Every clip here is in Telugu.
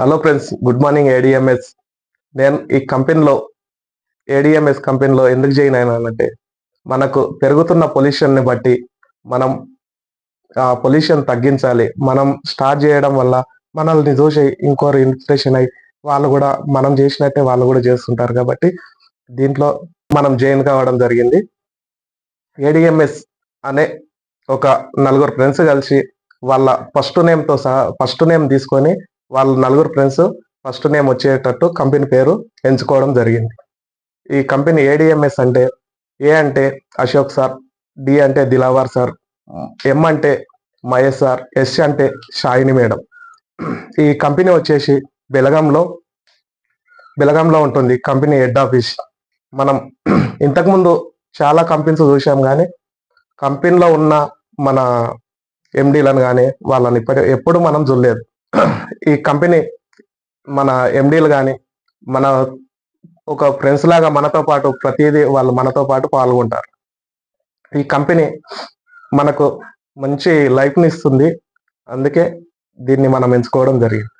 Hello friends, good morning ADMS. నేను ఈ కంపెనీలో ఏడిఎంఎస్ కంపెనీలో ఎందుకు జాయిన్ అయినానంటే, మనకు పెరుగుతున్న పొల్యూషన్ని బట్టి మనం ఆ పొల్యూషన్ తగ్గించాలి. మనం స్టార్ట్ చేయడం వల్ల మనల్ని చూసి ఇంకోరు ఇన్స్పిరేషన్ అయ్యి వాళ్ళు కూడా మనం చేసినట్టే వాళ్ళు కూడా చేస్తుంటారు. కాబట్టి దీంట్లో మనం జాయిన్ కావడం జరిగింది. ఏడిఎంఎస్ అనే ఒక నలుగురు ఫ్రెండ్స్ కలిసి వాళ్ళ ఫస్ట్ నేమ్ తీసుకొని వాళ్ళ నలుగురు ఫ్రెండ్స్ ఫస్ట్ నేమ్ వచ్చేటట్టు కంపెనీ పేరు ఎంచుకోవడం జరిగింది. ఈ కంపెనీ ఏడిఎంఎస్ అంటే, ఏ అంటే అశోక్ సార్, డి అంటే దిలావర్ సార్, ఎం అంటే మహేష్ సార్, ఎస్ అంటే షాయిని మేడం. ఈ కంపెనీ వచ్చేసి బెలగాంలో ఉంటుంది కంపెనీ హెడ్ ఆఫీస్. మనం ఇంతకుముందు చాలా కంపెనీస్ చూసాం, కానీ కంపెనీలో ఉన్న మన ఎండీలను కానీ వాళ్ళని ఎప్పుడు మనం చూడలేదు. ఈ కంపెనీ మన ఎండీలు కానీ మన ఒక ఫ్రెండ్స్ లాగా మనతో పాటు ప్రతిదీ వాళ్ళు మనతో పాటు పాల్గొంటారు. ఈ కంపెనీ మనకు మంచి లైఫ్ని ఇస్తుంది. అందుకే దీన్ని మనం ఎంచుకోవడం జరిగింది.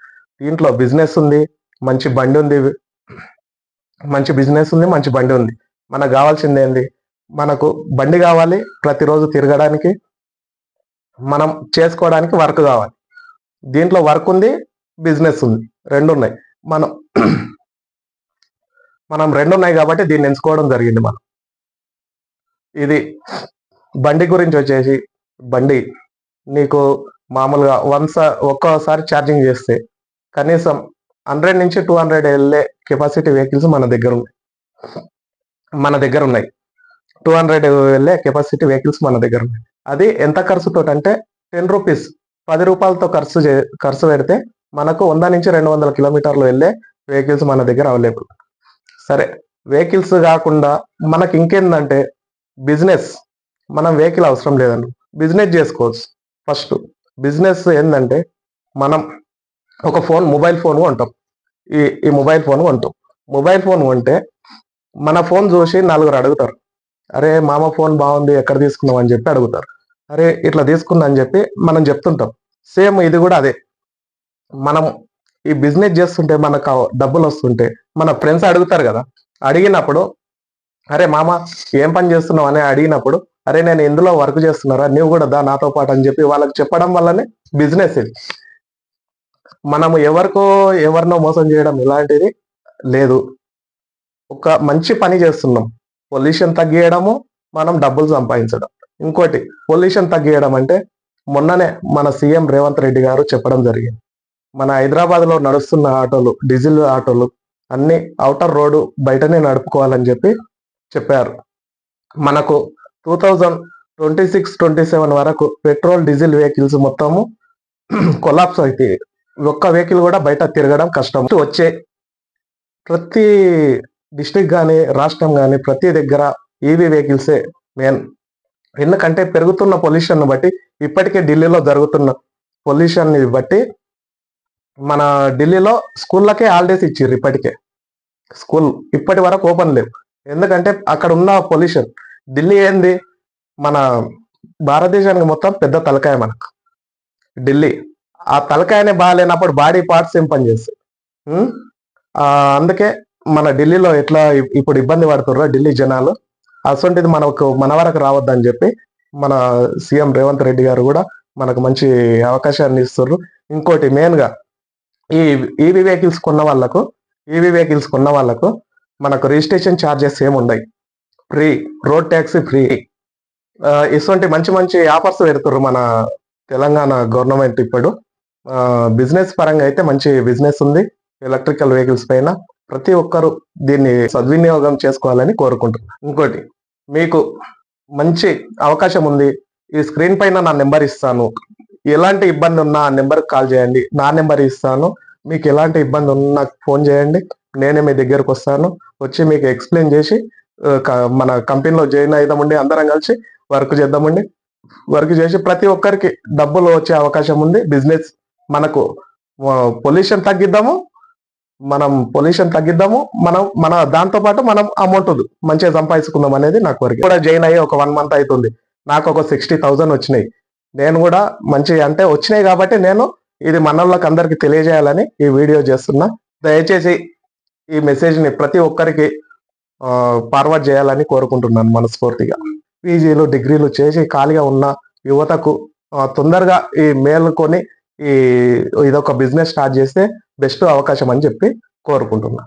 దీంట్లో బిజినెస్ ఉంది, మంచి బండి ఉంది, మంచి బిజినెస్ ఉంది, మంచి బండి ఉంది. మనకు కావాల్సింది ఏంది? మనకు బండి కావాలి, ప్రతిరోజు తిరగడానికి, మనం చేసుకోవడానికి వర్క్ కావాలి. దీంట్లో వర్క్ ఉంది, బిజినెస్ ఉంది, రెండు ఉన్నాయి. మనం రెండు ఉన్నాయి కాబట్టి దీన్ని ఎంచుకోవడం జరిగింది. ఇది బండి గురించి వచ్చేసి, బండి నీకు మామూలుగా ఒక్కోసారి ఛార్జింగ్ చేస్తే కనీసం 100 నుంచి 200 వెళ్ళే కెపాసిటీ వెహికల్స్ మన దగ్గర ఉన్నాయి. 200 వెళ్ళే కెపాసిటీ వెహికల్స్ మన దగ్గర ఉన్నాయి. అది ఎంత ఖర్చుతో అంటే 10 రూపీస్, 10 రూపాయలతో ఖర్చు పెడితే మనకు 100 నుంచి 200 కిలోమీటర్లు వెళ్ళే వెహికల్స్ మన దగ్గర అవైలబుల్. సరే, వెహికల్స్ కాకుండా మనకి ఇంకేందంటే బిజినెస్. మనం వెహికల్ అవసరం లేదండి, బిజినెస్ చేసుకోవచ్చు. ఫస్ట్ బిజినెస్ ఏంటంటే, మనం ఒక మొబైల్ ఫోన్ కొంటాం. ఈ మొబైల్ ఫోన్ కొంటే మన ఫోన్ చూసి నలుగురు అడుగుతారు, అరే మామ ఫోన్ బాగుంది, ఎక్కడ తీసుకున్నావు అని చెప్పి అడుగుతారు. అరే ఇట్లా తీసుకున్నా అని చెప్పి మనం చెప్తుంటాం. సేమ్ ఇది కూడా అదే. మనం ఈ బిజినెస్ చేస్తుంటే మనకు డబ్బులు వస్తుంటే మన ఫ్రెండ్స్ అడుగుతారు కదా, అడిగినప్పుడు అరే మామ ఏం పని చేస్తున్నావు అని అడిగినప్పుడు, అరే నేను ఇందులో వర్క్ చేస్తున్నారా, నువ్వు కూడా దా నాతో పాటు అని చెప్పి వాళ్ళకి చెప్పడం వల్లనే బిజినెస్ ఇది. మనము ఎవరినో మోసం చేయడం ఇలాంటిది లేదు. ఒక మంచి పని చేస్తున్నాం, పొల్యూషన్ తగ్గియడము, మనం డబ్బులు సంపాదించడం. ఇంకోటి పొల్యూషన్ తగ్గియడం అంటే, మొన్ననే మన సీఎం రేవంత్ రెడ్డి గారు చెప్పడం జరిగింది. మన హైదరాబాద్లో నడుస్తున్న ఆటోలు, డీజిల్ ఆటోలు అన్ని అవుటర్ రోడ్డు బయటనే నడుపుకోవాలని చెప్పి చెప్పారు. మనకు 2026-27 వరకు పెట్రోల్ డీజిల్ వెహికల్స్ మొత్తము కొలాప్స్ అయితే ఒక్క వెహికల్ కూడా బయట తిరగడం కష్టం. వచ్చే ప్రతి డిస్ట్రిక్ట్ కానీ రాష్ట్రం కానీ ప్రతి దగ్గర ఈవీ వెహికల్సే మెయిన్. ఎందుకంటే పెరుగుతున్న పొల్యూషన్ బట్టి, ఇప్పటికే ఢిల్లీలో జరుగుతున్న పొల్యూషన్ని బట్టి మన ఢిల్లీలో స్కూళ్ళకే హాలిడేస్ ఇచ్చారు. స్కూల్ ఇప్పటి వరకు ఓపెన్ లేవు. ఎందుకంటే అక్కడ ఉన్న పొల్యూషన్. ఢిల్లీ ఏంది, మన భారతదేశానికి మొత్తం పెద్ద తలకాయ మనకు ఢిల్లీ. ఆ తలకాయనే బాగాలేనప్పుడు బాడీ పార్ట్స్ ఏం పని చేస్తాయి? అందుకే మన ఢిల్లీలో ఎట్లా ఇప్పుడు ఇబ్బంది పడుతుర్రో ఢిల్లీ జనాలు, అసొంటిది మన వరకు రావద్దని చెప్పి మన సీఎం రేవంత్ రెడ్డి గారు కూడా మనకు మంచి అవకాశాన్ని ఇస్తుర్రు. ఇంకోటి మెయిన్గా ఈ ఈవీ వెహికల్స్ కొన్న వాళ్ళకు మనకు రిజిస్ట్రేషన్ ఛార్జెస్ ఏముండయి, ఫ్రీ, రోడ్ ట్యాక్సీ ఫ్రీ. ఇటువంటి మంచి మంచి ఆఫర్స్ పెడుతుర్రు మన తెలంగాణ గవర్నమెంట్. ఇప్పుడు బిజినెస్ పరంగా అయితే మంచి బిజినెస్ ఉంది. ఎలక్ట్రికల్ వెహికల్స్ పైన ప్రతి ఒక్కరు దీన్ని సద్వినియోగం చేసుకోవాలని కోరుకుంటున్నాను. ఇంకోటి, మీకు మంచి అవకాశం ఉంది. ఈ స్క్రీన్ పైన నా నెంబర్ ఇస్తాను, ఎలాంటి ఇబ్బంది ఉన్నా ఆ నెంబర్కి కాల్ చేయండి. నా నెంబర్ ఇస్తాను, మీకు ఎలాంటి ఇబ్బంది ఉన్నా నాకు ఫోన్ చేయండి. నేనే మీ దగ్గరకు వస్తాను, వచ్చి మీకు ఎక్స్ప్లెయిన్ చేసి మన కంపెనీలో జాయిన్ అవుదామండి. అందరం కలిసి వర్క్ చేద్దామండి. వర్క్ చేసి ప్రతి ఒక్కరికి డబ్బులు వచ్చే అవకాశం ఉంది. బిజినెస్ మనకు పొల్యూషన్ తగ్గిద్దాము, మన దాంతో పాటు మనం అమౌంట్ మంచిగా సంపాదించుకుందాం అనేది నాకు వరకు. కూడా జాయిన్ అయ్యి ఒక 1 month అవుతుంది. నాకు ఒక 60,000 వచ్చినాయి. నేను కూడా మంచి అంటే వచ్చినాయి కాబట్టి నేను ఇది మనోళ్ళకి అందరికి తెలియజేయాలని ఈ వీడియో చేస్తున్నా. దయచేసి ఈ మెసేజ్ని ప్రతి ఒక్కరికి ఫార్వర్డ్ చేయాలని కోరుకుంటున్నాను మనస్ఫూర్తిగా. పీజీలు డిగ్రీలు చేసి ఖాళీగా ఉన్న యువతకు తొందరగా ఈ మేలుకొని ఇదొక బిజినెస్ స్టార్ట్ చేస్తే బెస్ట్ అవకాశం అని చెప్పి కోరుకుంటున్నా.